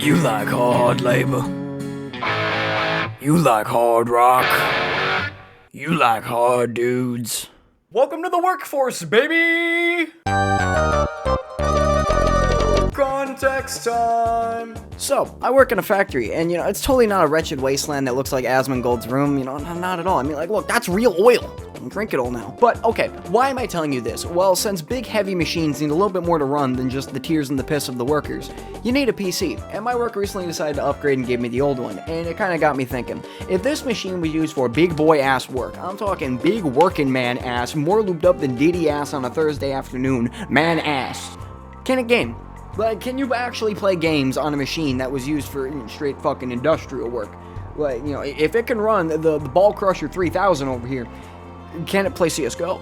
You like hard labor. You like hard rock. You like hard dudes. Welcome to the workforce, baby! Context time! So, I work in a factory, and it's totally not a wretched wasteland that looks like Asmongold's room, not at all. I mean, look, that's real oil. I can drink it all now. But, okay, why am I telling you this? Well, since big, heavy machines need a little bit more to run than just the tears and the piss of the workers, you need a PC, and my work recently decided to upgrade and gave me the old one, and it kinda got me thinking, if this machine was used for big boy ass work, I'm talking big working man ass, more lubed up than Diddy ass on a Thursday afternoon, man ass, can it game? Like, can you actually play games on a machine that was used for straight fucking industrial work? Like, if it can run the Ball Crusher 3000 over here, can it play CSGO?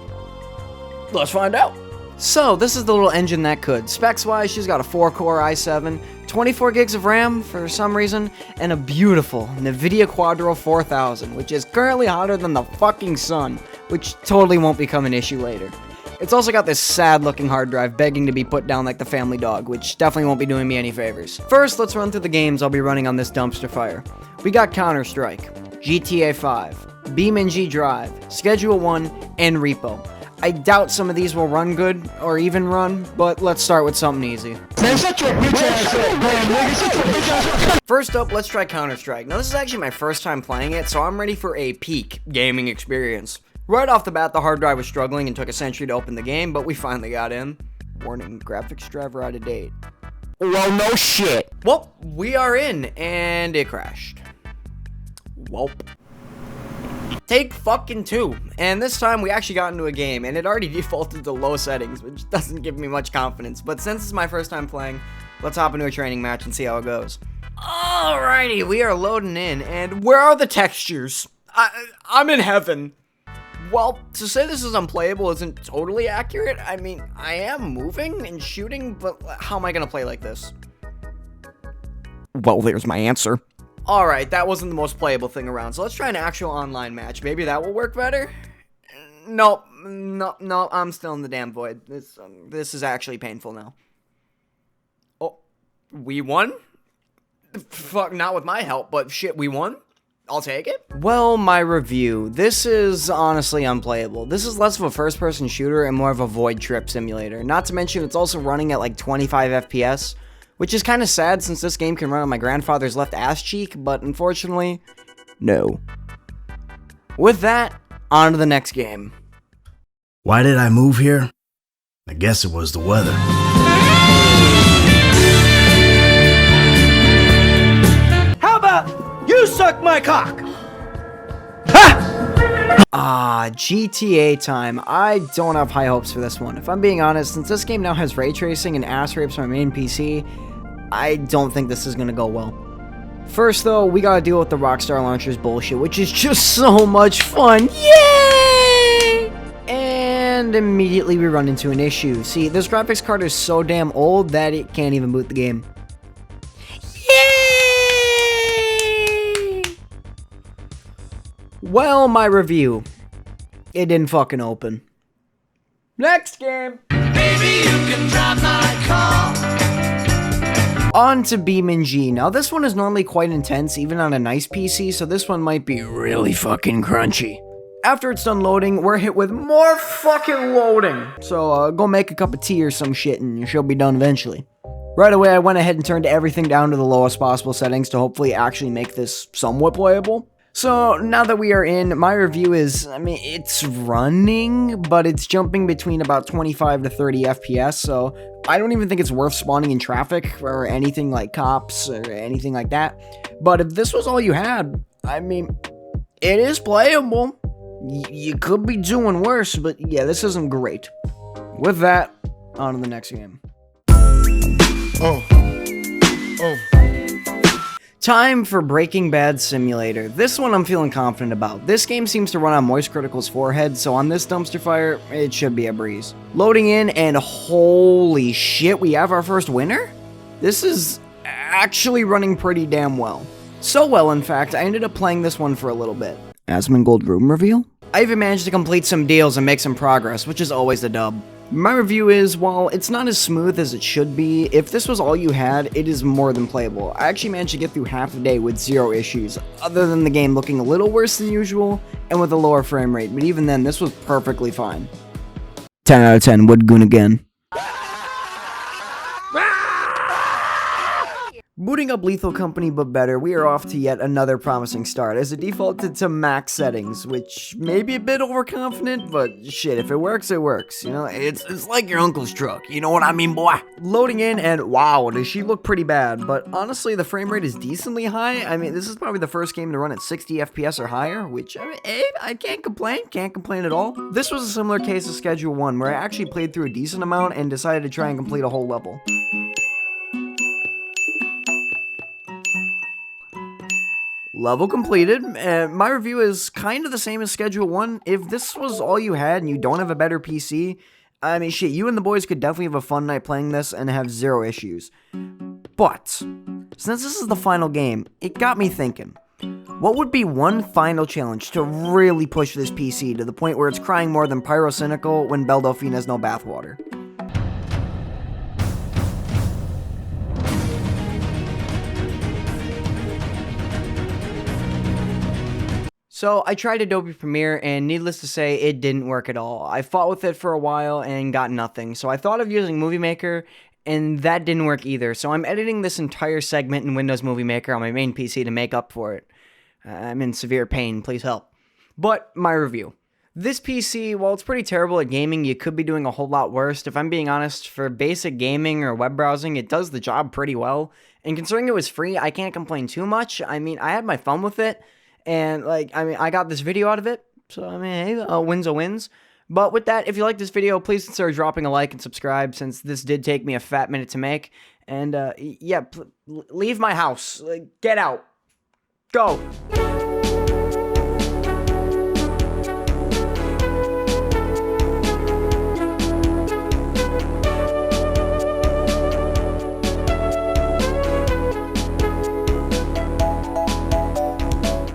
Let's find out. So, this is the little engine that could. Specs-wise, she's got a 4-core i7, 24 gigs of RAM for some reason, and a beautiful NVIDIA Quadro 4000, which is currently hotter than the fucking sun, which totally won't become an issue later. It's also got this sad-looking hard drive begging to be put down like the family dog, which definitely won't be doing me any favors. First, let's run through the games I'll be running on this dumpster fire. We got Counter-Strike, GTA 5, BeamNG Drive, Schedule 1, and Repo. I doubt some of these will run good, or even run, but let's start with something easy. First up, let's try Counter-Strike. Now, this is actually my first time playing it, so I'm ready for a peak gaming experience. Right off the bat, the hard drive was struggling and took a century to open the game, but we finally got in. Warning, graphics driver out of date. Well, no shit. Well, we are in, and it crashed. Welp. Take fucking 2, and this time we actually got into a game, and it already defaulted to low settings, which doesn't give me much confidence, but since it's my first time playing, let's hop into a training match and see how it goes. Alrighty, we are loading in, and where are the textures? I'm in heaven. Well, to say this is unplayable isn't totally accurate. I mean, I am moving and shooting, but how am I gonna play like this? Well, there's my answer. Alright, that wasn't the most playable thing around, so let's try an actual online match. Maybe that will work better? No, I'm still in the damn void. This is actually painful now. Oh, we won? Fuck, not with my help, but shit, we won? I'll take it. Well, my review. This is honestly unplayable. This is less of a first-person shooter and more of a void trip simulator. Not to mention, it's also running at like 25 FPS, which is kind of sad since this game can run on my grandfather's left ass cheek, but unfortunately, no. With that, on to the next game. Why did I move here? I guess it was the weather. How about you suck my cock? GTA time. I don't have high hopes for this one. If I'm being honest, since this game now has ray tracing and ass rapes my main PC, I don't think this is gonna go well. First though, we gotta deal with the Rockstar Launcher's bullshit, which is just so much fun. Yay! And immediately we run into an issue. See, this graphics card is so damn old that it can't even boot the game. Yay! Well, my review. It didn't fucking open. Next game! Baby, you can drive my car. On to BeamNG. Now, this one is normally quite intense, even on a nice PC, so this one might be really fucking crunchy. After it's done loading, we're hit with more fucking loading. So, go make a cup of tea or some shit, and she'll be done eventually. Right away, I went ahead and turned everything down to the lowest possible settings to hopefully actually make this somewhat playable. So, now that we are in, my review is, it's running, but it's jumping between about 25 to 30 FPS, so I don't even think it's worth spawning in traffic or anything like cops or anything like that. But if this was all you had, it is playable. You could be doing worse, but yeah, this isn't great. With that, on to the next game. Time for Breaking Bad Simulator. This one I'm feeling confident about. This game seems to run on Moist Critical's forehead, so on this dumpster fire, it should be a breeze. Loading in, and holy shit, we have our first winner? This is actually running pretty damn well. So well, in fact, I ended up playing this one for a little bit. Asmongold room reveal? I even managed to complete some deals and make some progress, which is always the dub. My review is, while it's not as smooth as it should be, if this was all you had, it is more than playable. I actually managed to get through half the day with 0 issues, other than the game looking a little worse than usual, and with a lower frame rate, but even then, this was perfectly fine. 10 out of 10, would goon again. Booting up Lethal Company but better, we are off to yet another promising start, as it defaulted to max settings, which may be a bit overconfident, but shit, if it works, it works, you know? It's like your uncle's truck, you know what I mean, boy? Loading in, and wow, does she look pretty bad, but honestly, the frame rate is decently high. I mean, this is probably the first game to run at 60 FPS or higher, which, I mean, I can't complain at all. This was a similar case of Schedule 1, where I actually played through a decent amount and decided to try and complete a whole level. Level completed, and my review is kind of the same as Schedule 1. If this was all you had and you don't have a better PC, I mean, shit, you and the boys could definitely have a fun night playing this and have 0 issues. But, since this is the final game, it got me thinking. What would be one final challenge to really push this PC to the point where it's crying more than Pyrocynical when Belle Delphine has no bathwater? So, I tried Adobe Premiere, and needless to say, it didn't work at all. I fought with it for a while and got nothing, so I thought of using Movie Maker, and that didn't work either, so I'm editing this entire segment in Windows Movie Maker on my main PC to make up for it. I'm in severe pain, please help. But, my review. This PC, while it's pretty terrible at gaming, you could be doing a whole lot worse. If I'm being honest, for basic gaming or web browsing, it does the job pretty well, and considering it was free, I can't complain too much. I mean, I had my fun with it. And, like, I mean, I got this video out of it, so, I mean, hey, wins a wins. But with that, if you like this video, please consider dropping a like and subscribe, since this did take me a fat minute to make. And, yeah, leave my house. Like, get out. Go.